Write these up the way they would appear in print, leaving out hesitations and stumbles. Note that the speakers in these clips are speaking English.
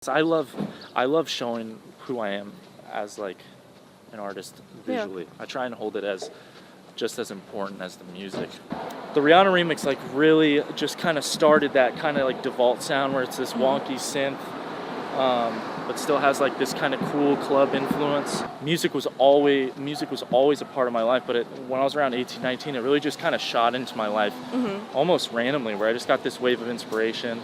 I love showing who I am as like an artist visually. I try and hold it as just as important as the music. The Rihanna remix like really just kind of started that kind of like DEVAULT sound where it's this wonky synth, but still has like this kind of cool club influence. Music was always a part of my life, but when I was around 18, 19, it really just kind of shot into my life almost randomly, where I just got this wave of inspiration.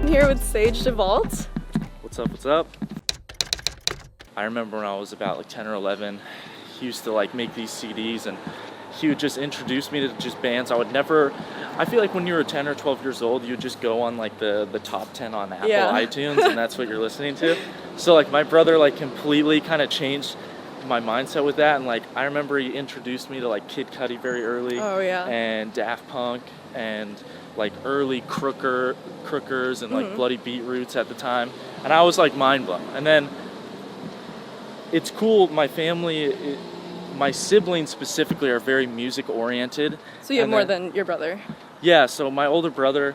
Here with Sage DEVAULT. What's up, what's up? I remember when I was about like 10 or 11, he used to like make these CDs and he would just introduce me to just bands I feel like when you were 10 or 12 years old, you'd just go on like the top 10 on Apple iTunes and that's what you're listening to. So like my brother like completely kind of changed my mindset with that, and like I remember he introduced me to like Kid Cudi very early. And Daft Punk and like early Crookers and like Bloody Beetroots at the time, and I was like mind blown. And then it's cool, my family, my siblings specifically are very music oriented. So you have more than your brother? Yeah, so my older brother,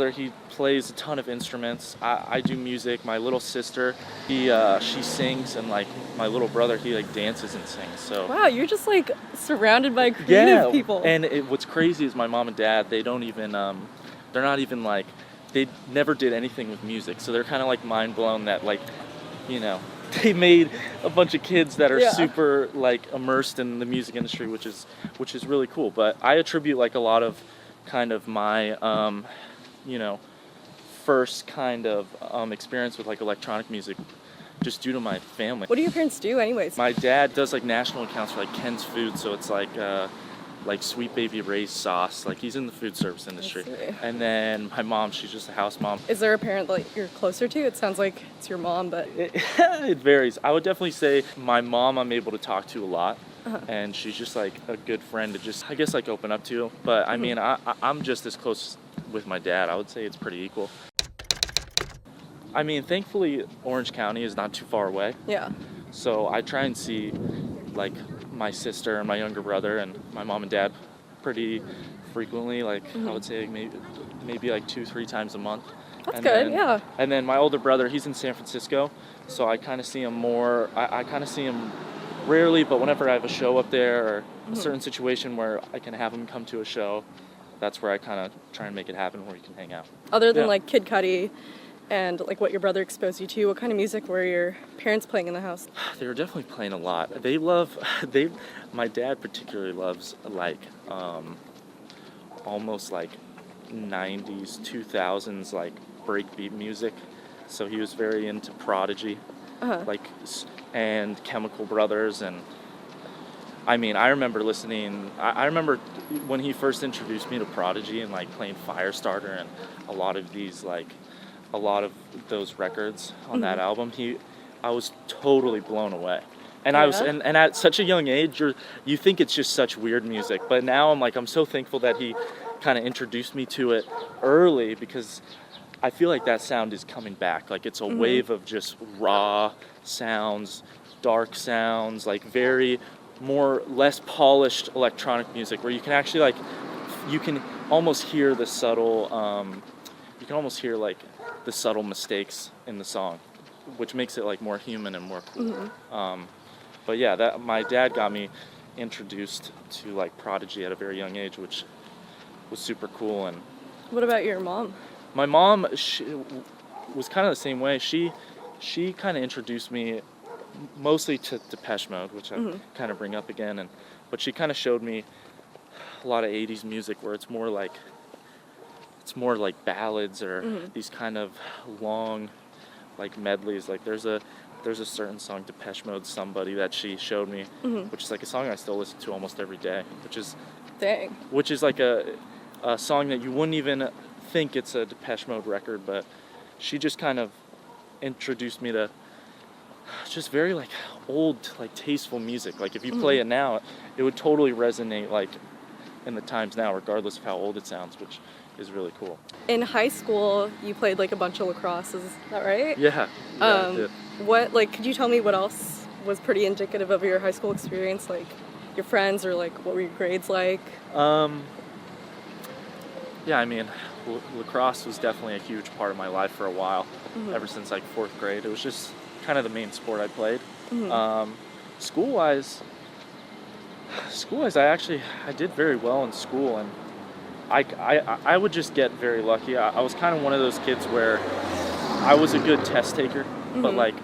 he plays a ton of instruments. I do music. My little sister, she sings, and like my little brother, he like dances and sings. So wow, you're just like surrounded by creative people. And what's crazy is my mom and dad, they don't even, they're not even like, they never did anything with music. So they're kind of like mind blown that like, you know, they made a bunch of kids that are super like immersed in the music industry, which is really cool. But I attribute like a lot of kind of my you know, first kind of experience with like electronic music just due to my family. What do your parents do anyways? My dad does like national accounts for like Ken's Food, so it's like Sweet Baby Ray's sauce. Like he's in the food service industry. And then my mom, she's just a house mom. Is there a parent that you're closer to? It sounds like it's your mom, but it varies. I would definitely say my mom I'm able to talk to a lot. And she's just like a good friend to just, I guess, like open up to. But I mean, I'm just as close with my dad. I would say it's pretty equal. I mean, thankfully, Orange County is not too far away. Yeah. So I try and see like my sister and my younger brother and my mom and dad pretty frequently. Like I would say maybe like 2-3 times a month. That's good, yeah. And then my older brother, he's in San Francisco, so I kind of see him more. I kind of see him rarely, but whenever I have a show up there or a certain situation where I can have him come to a show, that's where I kind of try and make it happen where we can hang out. Other than like Kid Cudi and like what your brother exposed you to, what kind of music were your parents playing in the house? They were definitely playing a lot. My dad particularly loves like almost like 90s, 2000s like breakbeat music. So he was very into Prodigy. And Chemical Brothers, and I mean, I remember listening. I remember when he first introduced me to Prodigy and like playing Firestarter and a lot of those records on that album. I was totally blown away, and I was, and at such a young age, you think it's just such weird music, but now I'm so thankful that he kind of introduced me to it early, because I feel like that sound is coming back. Like it's a wave of just raw sounds, dark sounds, like less polished electronic music, where you can actually like, you can almost hear the subtle, mistakes in the song, which makes it like more human and more cool. But yeah, my dad got me introduced to like Prodigy at a very young age, which was super cool. And what about your mom? My mom, she was kind of the same way. She kind of introduced me mostly to Depeche Mode, which I kind of bring up again, but she kind of showed me a lot of 80s music where it's more like ballads or these kind of long like medleys. Like there's a certain song, Depeche Mode Somebody, that she showed me, which is like a song I still listen to almost every day, which is like a song that you wouldn't even think it's a Depeche Mode record, but she just kind of introduced me to just very like old, like tasteful music. Like if you play it now, it would totally resonate like in the times now, regardless of how old it sounds, which is really cool. In high school, you played like a bunch of lacrosse, is that right? Yeah, I did. What, like, could you tell me what else was pretty indicative of your high school experience? Like, your friends, or like, what were your grades like? Yeah, I mean, lacrosse was definitely a huge part of my life for a while, ever since like 4th grade. It was just kind of the main sport I played. School-wise, I did very well in school, and I would just get very lucky. I was kind of one of those kids where I was a good test taker, but like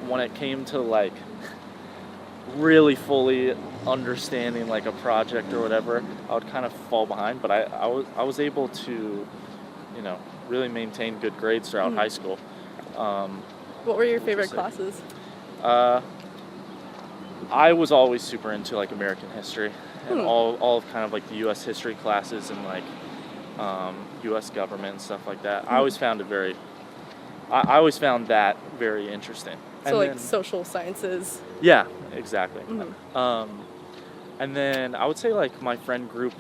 when it came to like really fully understanding like a project or whatever, I would kind of fall behind. But I was able to, you know, really maintain good grades throughout high school. What were your favorite classes? I was always super into like American history and all of kind of like the U.S. history classes and like U.S. government and stuff like that. I always found that very interesting. So and like then, social sciences. Yeah, exactly. And then I would say like my friend group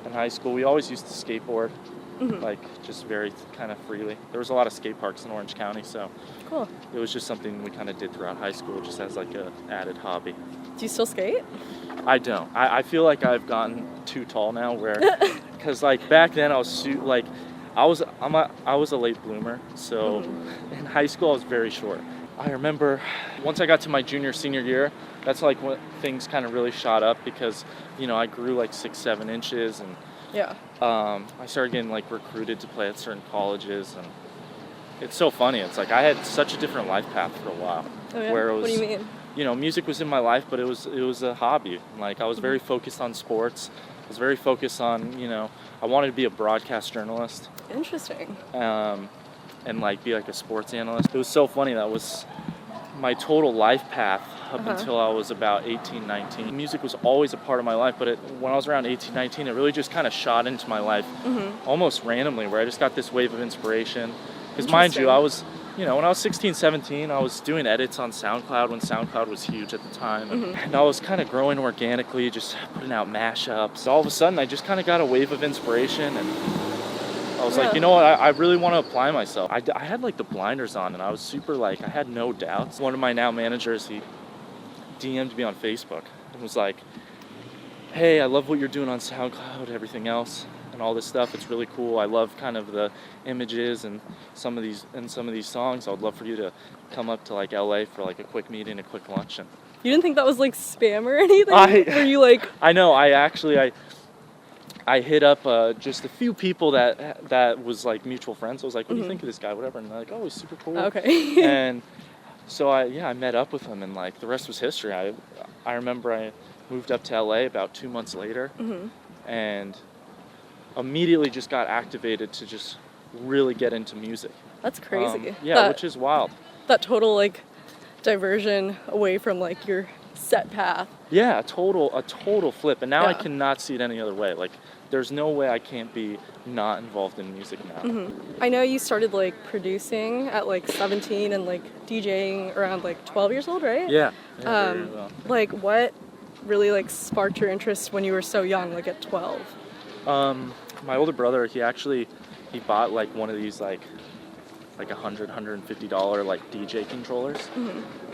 in high school, we always used to skateboard, like just very kind of freely. There was a lot of skate parks in Orange County, so Cool. it was just something we kind of did throughout high school, just as like a added hobby. Do you still skate? I don't. I feel like I've gotten too tall now, where, because like back then I was I was a late bloomer, so in high school I was very short. I remember once I got to my junior, senior year, that's like when things kind of really shot up, because, you know, I grew like 6-7 inches, and Yeah. I started getting like recruited to play at certain colleges, and it's so funny. It's like I had such a different life path for a while. Oh, yeah? Where it was, What do you mean? You know, music was in my life, but it was a hobby. Like I was very focused on sports. I was very focused on, you know, I wanted to be a broadcast journalist. Interesting. And like be like a sports analyst. It was so funny. That was my total life path up until I was about 18, 19. Music was always a part of my life, but when I was around 18, 19, it really just kind of shot into my life almost randomly, where I just got this wave of inspiration. Because mind you, I was, you know, when I was 16, 17, I was doing edits on SoundCloud when SoundCloud was huge at the time. And I was kind of growing organically, just putting out mashups. All of a sudden, I just kind of got a wave of inspiration, and I was like, you know what, I really want to apply myself. I had like the blinders on, and I was super like, I had no doubts. One of my now managers, he DM'd me on Facebook and was like, hey, I love what you're doing on SoundCloud, everything else, and all this stuff. It's really cool. I love kind of the images and some of these songs. I would love for you to come up to like LA for like a quick meeting, a quick lunch. And You didn't think that was like spam or anything? Were you like... I know. I hit up just a few people that was like mutual friends. I was like, what do you think of this guy, whatever, and they're like, oh, he's super cool. Okay. And so I met up with him, and like the rest was history. I remember I moved up to LA about 2 months later, and immediately just got activated to just really get into music. That's crazy. Which is wild. That total like diversion away from like your set path. Yeah, a total flip, and now I cannot see it any other way. Like, there's no way I can't be not involved in music now. I know you started like producing at like 17 and like DJing around like 12 years old, right? Yeah. Very well. Like what really like sparked your interest when you were so young, like at 12? My older brother, he bought like one of these like $150 like DJ controllers,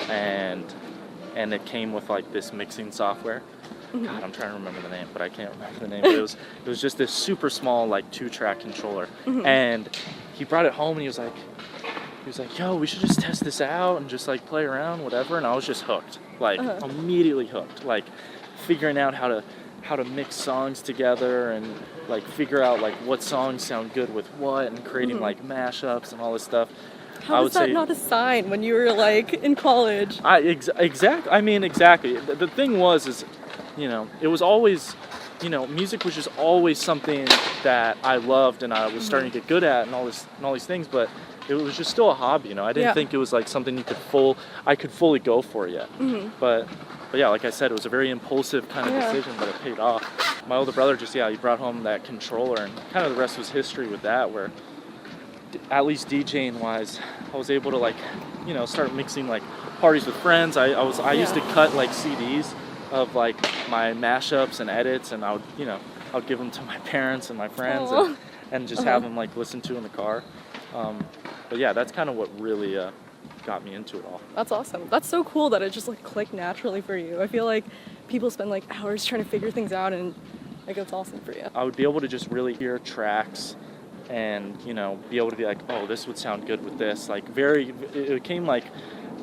and it came with like this mixing software. God, I'm trying to remember the name, but I can't remember the name. But it was just this super small like 2-track controller, and he brought it home, and he was like, yo, we should just test this out and just like play around, whatever. And I was just hooked, like immediately hooked, like figuring out how to mix songs together and like figure out like what songs sound good with what, and creating like mashups and all this stuff. How was that not a sign when you were like in college? Exactly. The thing was, you know, it was always, you know, music was just always something that I loved and I was starting to get good at and all these things, but it was just still a hobby, you know. I didn't think it was like something I could fully go for yet. But yeah, like I said, it was a very impulsive kind of decision, but it paid off. My older brother he brought home that controller, and kind of the rest was history with that, where at least DJing wise, I was able to like, you know, start mixing like parties with friends. I used to cut like CDs of like my mashups and edits, and I would, you know, I'll give them to my parents and my friends, Aw. and just have them like listen to in the car. But yeah, that's kind of what really got me into it all. That's awesome. That's so cool that it just like clicked naturally for you. I feel like people spend like hours trying to figure things out, and like it's awesome for you. I would be able to just really hear tracks and, be able to be like, oh, this would sound good with this. Like it came like,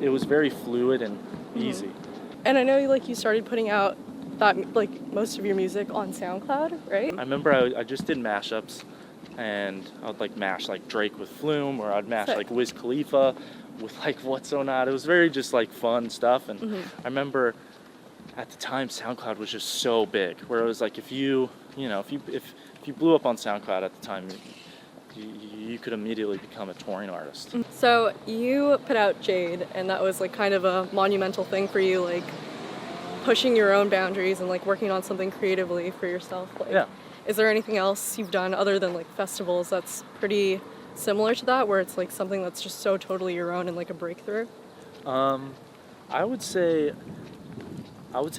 it was very fluid and easy. And I know you started putting out that like most of your music on SoundCloud, right? I remember I just did mashups, and I would like mash like Drake with Flume, or I'd mash Sick. like Wiz Khalifa with like What's So Not. It was very just like fun stuff. And I remember at the time SoundCloud was just so big, where it was like if you blew up on SoundCloud at the time, you could immediately become a touring artist. So you put out Jade, and that was like kind of a monumental thing for you, like pushing your own boundaries and like working on something creatively for yourself. Like, Yeah. Is there anything else you've done other than like festivals that's pretty similar to that, where it's like something that's just so totally your own and like a breakthrough? I would say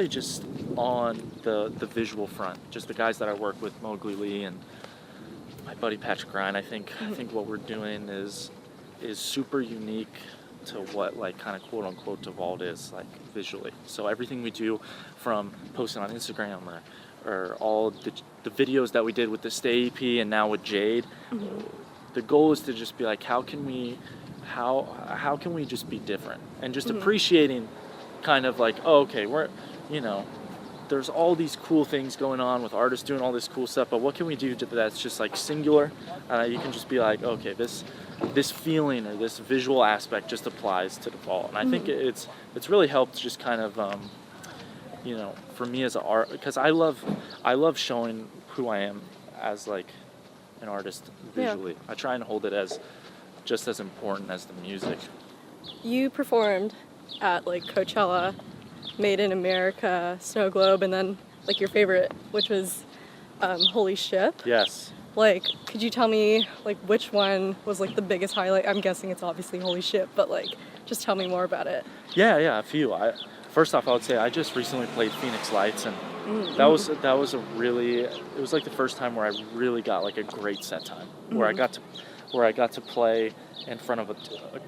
just on the visual front, just the guys that I work with, Mowgli Lee and my buddy Patrick Ryan. I think what we're doing is super unique to what like kind of quote unquote DEVAULT is like visually. So everything we do, from posting on Instagram or all the videos that we did with the Stay EP and now with Jade, the goal is to just be like, how can we just be different, and just appreciating kind of like, oh, okay, there's all these cool things going on with artists doing all this cool stuff, but what can we do that's just like singular? You can just be like, okay, this feeling or this visual aspect just applies to DEVAULT. And I think it's really helped just kind of, for me as an art, because I love showing who I am as like an artist visually. I try and hold it as just as important as the music. You performed at like Coachella, Made in America, Snow Globe, and then like your favorite, which was Holy Ship. Yes. Like, could you tell me like which one was like the biggest highlight? I'm guessing it's obviously Holy Ship, but like just tell me more about it. Yeah, a few. First off, I would say I just recently played Phoenix Lights, and that was it was like the first time where I really got like a great set time, where I got to play in front of a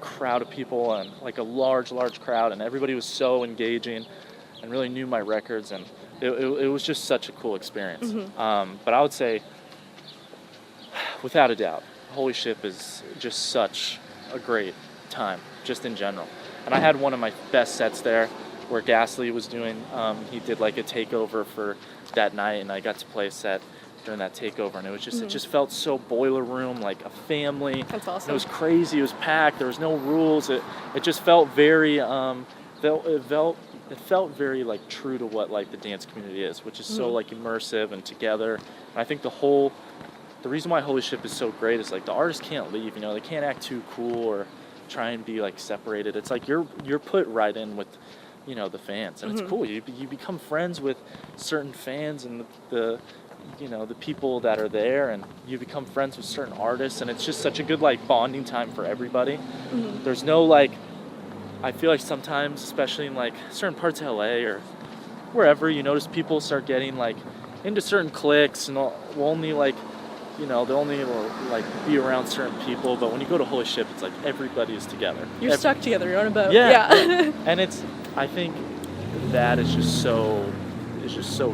crowd of people, and like a large crowd, and everybody was so engaging and really knew my records, and it was just such a cool experience. But I would say, without a doubt, Holy Ship is just such a great time, just in general. And I had one of my best sets there, where Ghastly was doing, he did like a takeover for that night, and I got to play a set during that takeover, and it was just it just felt so boiler room, like a family. That's awesome. It was crazy. It was packed. There was no rules. It just felt very it felt very like true to what like the dance community is, which is so like immersive and together. And I think the reason why Holy Ship is so great is like the artists can't leave. They can't act too cool or try and be like separated. It's like you're put right in with the fans, and it's cool. You become friends with certain fans and the people that are there, and you become friends with certain artists, and it's just such a good like bonding time for everybody. There's no like, I feel like sometimes, especially in like certain parts of LA or wherever, you notice people start getting like into certain cliques, and will only like they'll only like be around certain people. But when you go to Holy Ship, it's like everybody is together. You're stuck together. You're on a boat. Yeah. And I think that is just so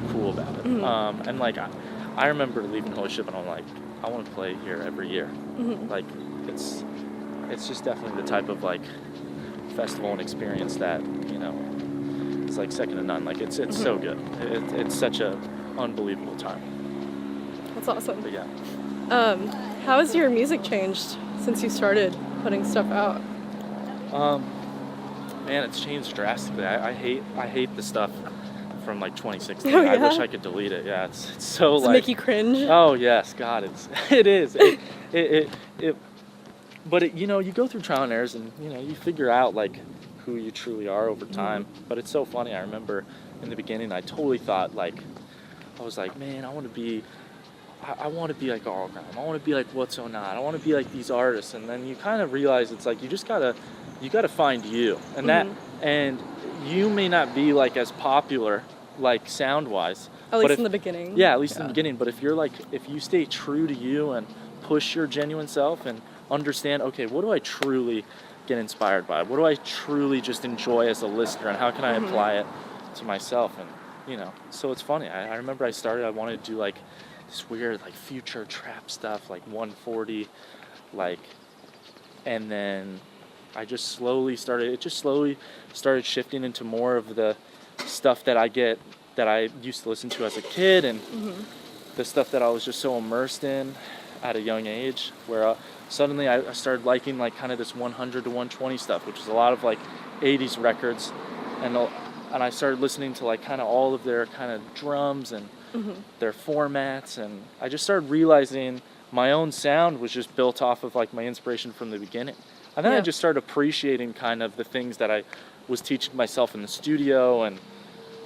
cool about it. And like I remember leaving Holy Ship, and I'm like, I want to play here every year. Like it's just definitely the type of like festival and experience that it's like second to none. Like it's so good. It's such a unbelievable time. That's awesome. But yeah. How has your music changed since you started putting stuff out? Man, it's changed drastically. I hate the stuff from like 2016. Oh, yeah? I wish I could delete it. Yeah, it's so Does it like. make you cringe? Oh yes, God, it is. But you go through trial and errors, and you figure out like who you truly are over time. But it's so funny. I remember in the beginning, I totally thought like, I was like, man, I want to be like All-Ground. I want to be like What's So Not. I want to be like these artists. And then you kind of realize it's like you gotta find you, and and you may not be like as popular like sound wise, At least in the beginning. Yeah, at least in the beginning. But if you stay true to you and push your genuine self and understand, okay, what do I truly get inspired by? What do I truly just enjoy as a listener, and how can I apply it to myself? And so it's funny. I remember I wanted to do like this weird like future trap stuff, like 140, like, and then I just slowly started shifting into more of the stuff that I used to listen to as a kid, and the stuff that I was just so immersed in at a young age, where suddenly I started liking like kind of this 100 to 120 stuff, which is a lot of like 80s records, and I started listening to like kind of all of their kind of drums and their formats, and I just started realizing my own sound was just built off of like my inspiration from the beginning. And then I just started appreciating kind of the things that I was teaching myself in the studio, and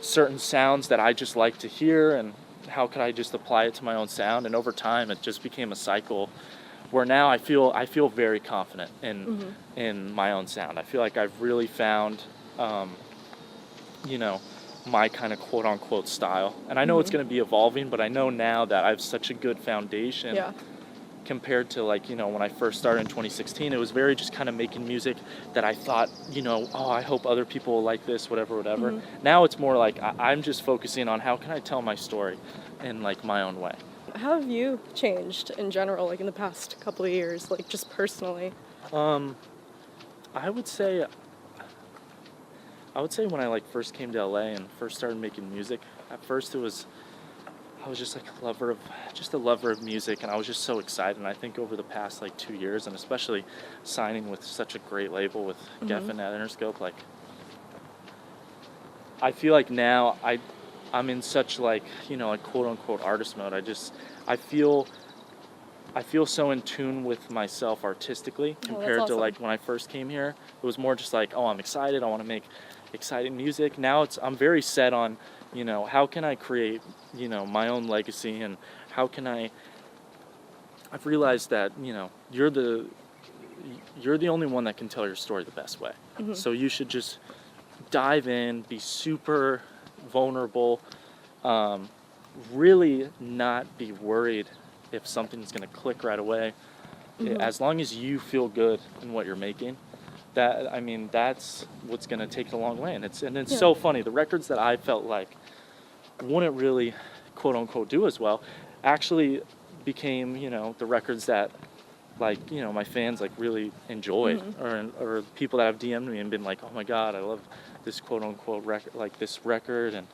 certain sounds that I just like to hear, and how could I just apply it to my own sound. And over time it just became a cycle where now I feel very confident in my own sound. I feel like I've really found my kind of quote unquote style. And I know it's going to be evolving, but I know now that I have such a good foundation compared to like, when I first started in 2016, it was very just kind of making music that I thought, I hope other people will like this, whatever. Now it's more like I'm just focusing on how can I tell my story in like my own way. How have you changed in general, like in the past couple of years, like just personally? I would say when I like first came to LA and first started making music, at first I was just like a lover of music, and I was just so excited. And I think over the past like 2 years, and especially signing with such a great label with Gahan at Interscope, like I feel like now I'm in such like like quote unquote artist mode. I feel so in tune with myself artistically compared to like when I first came here. It was more just like, I'm excited, I want to make exciting music. Now I'm very set on how can I create my own legacy, and how can I've realized that you're the only one that can tell your story the best way. So you should just dive in, be super vulnerable, really not be worried if something's going to click right away. As long as you feel good in what you're making, that's what's going to take it a long way. And it's so funny, the records that I felt like wouldn't really quote unquote do as well actually became the records that like my fans like really enjoyed, or people that have DM'd me and been like, oh my god, I love this quote unquote record, like this record, and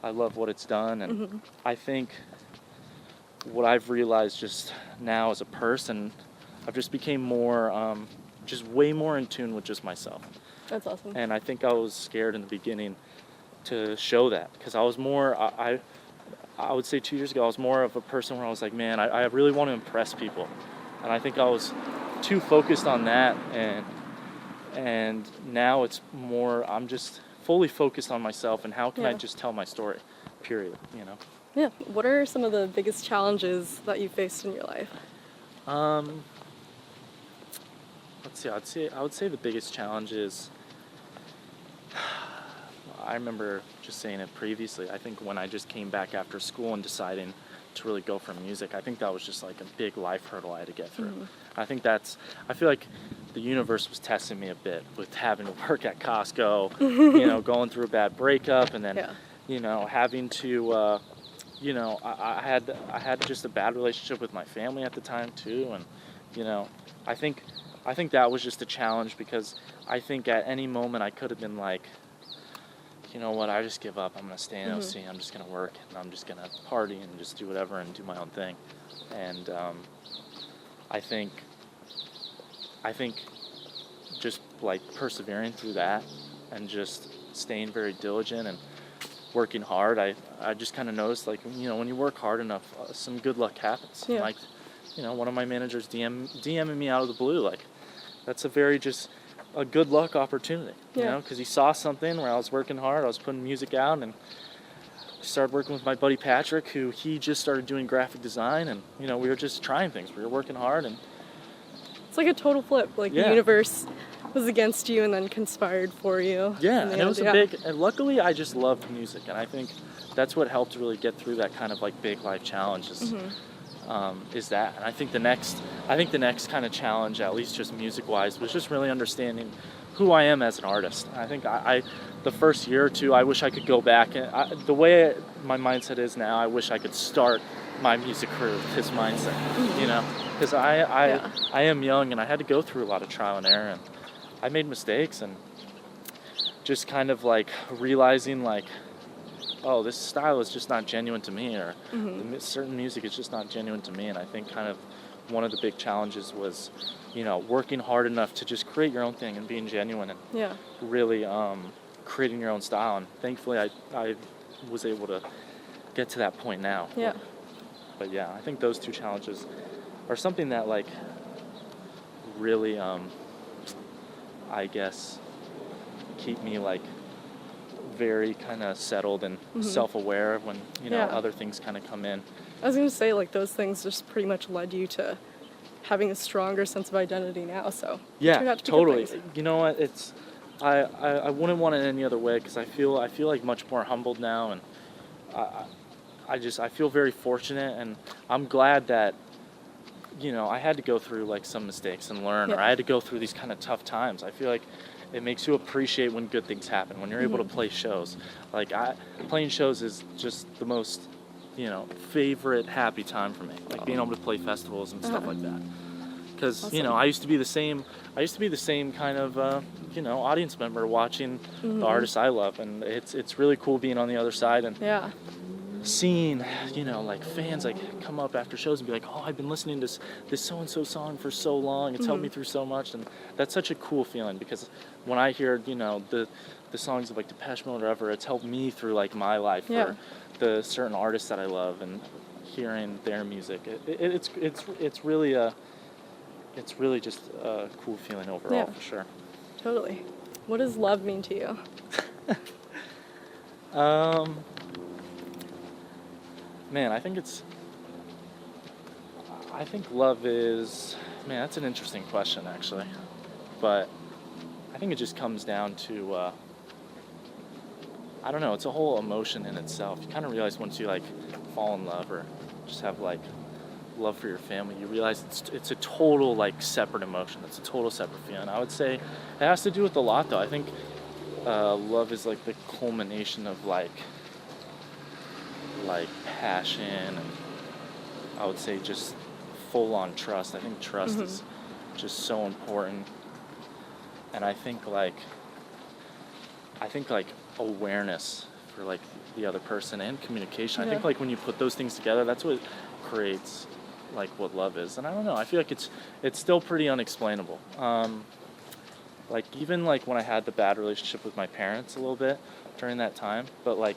I love what it's done. And I think what I've realized just now as a person, I've just became more just way more in tune with just myself. That's awesome. And I think I was scared in the beginning to show that, because I was more I would say 2 years ago I was more of a person where I was like, man, I really want to impress people, and I think I was too focused on that, and now it's more I'm just fully focused on myself and how can I just tell my story, period. Yeah. What are some of the biggest challenges that you faced in your life? Let's see. I would say the biggest challenge is, I remember just saying it previously, I think when I just came back after school and deciding to really go for music, I think that was just like a big life hurdle I had to get through. I feel like the universe was testing me a bit with having to work at Costco, going through a bad breakup, and then, having to, I had just a bad relationship with my family at the time too. And, I think that was just a challenge, because I think at any moment I could have been like, you know what, I just give up, I'm going to stay in OC, I'm just going to work, and I'm just going to party and just do whatever and do my own thing. And I think just like persevering through that and just staying very diligent and working hard, I just kind of noticed, like, when you work hard enough, some good luck happens. Yeah. Like, one of my managers DMing me out of the blue, like, that's a good luck opportunity, because he saw something where I was working hard, I was putting music out, and I started working with my buddy Patrick, who he just started doing graphic design, and, we were just trying things, we were working hard, and it's like a total flip, like the universe was against you and then conspired for you. Yeah, in the and it end, was a big, and luckily I just loved music, and I think that's what helped really get through that kind of like big life challenge is that. And I think the next kind of challenge, at least just music wise, was just really understanding who I am as an artist. I think I the first year or two, I wish I could go back, and the way my mindset is now, I wish I could start my music career with this mindset, you know, because I am young and I had to go through a lot of trial and error, and I made mistakes, and just kind of like realizing like, oh, this style is just not genuine to me, or certain music is just not genuine to me. And I think kind of one of the big challenges was, you know, working hard enough to just create your own thing and being genuine and really creating your own style. And thankfully I was able to get to that point now. Yeah. But yeah, I think those two challenges are something that like really I guess keep me like very kind of settled and self-aware when, you know, other things kind of come in. I was going to say, like, those things just pretty much led you to having a stronger sense of identity now, so yeah, totally. You know what, it's I wouldn't want it any other way, because I feel like much more humbled now, and I feel very fortunate, and I'm glad that, you know, I had to go through like some mistakes and learn, or I had to go through these kind of tough times. I feel like it makes you appreciate when good things happen, when you're able to play shows. Like playing shows is just the most, you know, favorite happy time for me. Like being able to play festivals and stuff like that. Because you know, I used to be the same kind of you know, audience member watching the artists I love, and it's really cool being on the other side and seeing, you know, like fans like come up after shows and be like, oh, I've been listening to this so-and-so song for so long, it's helped me through so much. And that's such a cool feeling, because when I hear, you know, the songs of like Depeche Mode or whatever, it's helped me through like my life, or the certain artists that I love, and hearing their music, it's really just a cool feeling overall, for sure. Totally. What does love mean to you? Man, I think love is, man, that's an interesting question, actually. But I think it just comes down to, I don't know, it's a whole emotion in itself. You kind of realize once you, like, fall in love, or just have, like, love for your family, you realize it's a total, like, separate emotion. It's a total separate feeling. I would say it has to do with a lot, though. I think love is, like, the culmination of, like passion, and I would say just full-on trust. I think trust is just so important, and I think like awareness for like the other person, and communication. I think like when you put those things together, that's what creates like what love is. And I don't know, I feel like it's still pretty unexplainable. Like even like when I had the bad relationship with my parents a little bit during that time, but like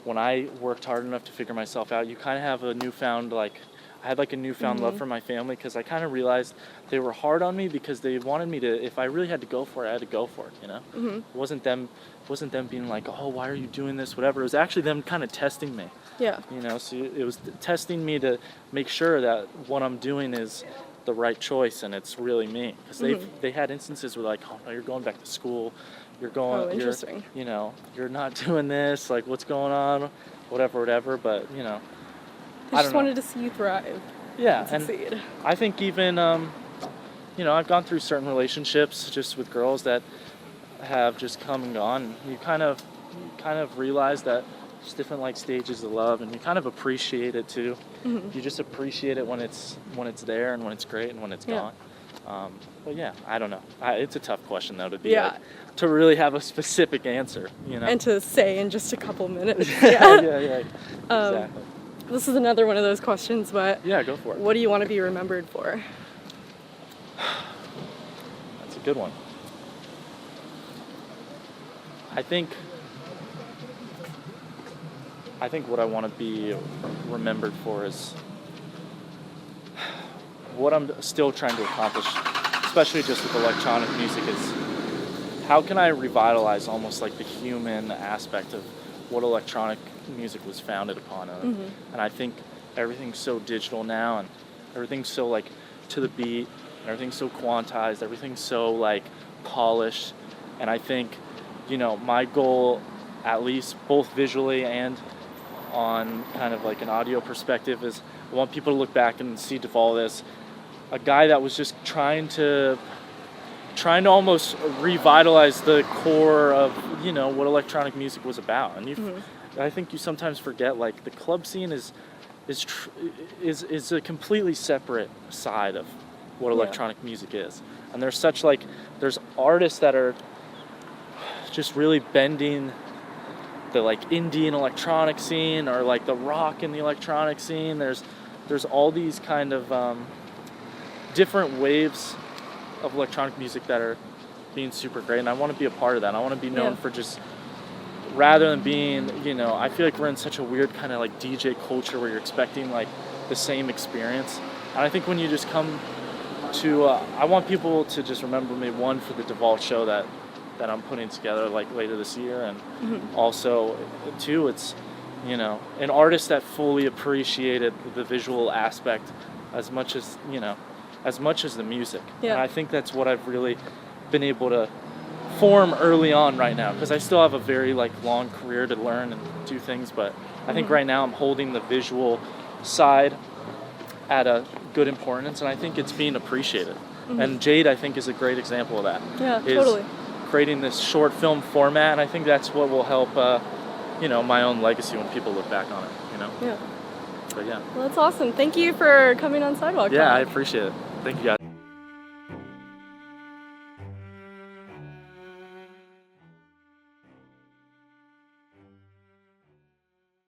when I worked hard enough to figure myself out, you kind of have a newfound, like, I had like a newfound love for my family, because I kind of realized they were hard on me because they wanted me to, if I really had to go for it, I had to go for it, you know? It wasn't them being like, oh, why are you doing this, whatever. It was actually them kind of testing me. Yeah. You know, so it was testing me to make sure that what I'm doing is the right choice, and it's really me. Because they had instances where like, oh no, you're going back to school. You're going, you know, you're not doing this, like, what's going on, whatever, but, you know, I just wanted to see you thrive. Yeah, and succeed. I think even, you know, I've gone through certain relationships just with girls that have just come and gone. You kind of realize that there's different, like, stages of love, and you kind of appreciate it, too. You just appreciate it when it's there, and when it's great, and when it's gone. But yeah, I don't know. It's a tough question, though, to be like, to really have a specific answer, you know. And to say in just a couple minutes. Exactly. This is another one of those questions, but yeah, go for it. What do you want to be remembered for? That's a good one. I think what I want to be remembered for is what I'm still trying to accomplish, especially just with electronic music, is how can I revitalize almost like the human aspect of what electronic music was founded upon. And I think everything's so digital now, and everything's so like to the beat, everything's so quantized, everything's so like polished. And I think, you know, my goal, at least both visually and on kind of like an audio perspective, is I want people to look back and see DEVAULT as a guy that was just trying to almost revitalize the core of, you know, what electronic music was about. And I think you sometimes forget, like, the club scene is a completely separate side of what electronic music is. And there's artists that are just really bending the like indie and electronic scene, or like the rock in the electronic scene. There's all these kind of different waves of electronic music that are being super great, and I want to be a part of that. I want to be known for just, rather than being, you know, I feel like we're in such a weird kind of like DJ culture where you're expecting like the same experience. And I think when you just come to, I want people to just remember me, one, for the DEVAULT show that I'm putting together like later this year, and also two, it's, you know, an artist that fully appreciated the visual aspect as much as, you know, as much as the music. And I think that's what I've really been able to form early on right now, because I still have a very like long career to learn and do things, but I think right now I'm holding the visual side at a good importance, and I think it's being appreciated. And Jade, I think, is a great example of that. Yeah, totally. Creating this short film format, and I think that's what will help, you know, my own legacy when people look back on it, you know? Yeah. But yeah. Well, that's awesome. Thank you for coming on Sidewalk Yeah, Talk. I appreciate it. Thank you, guys.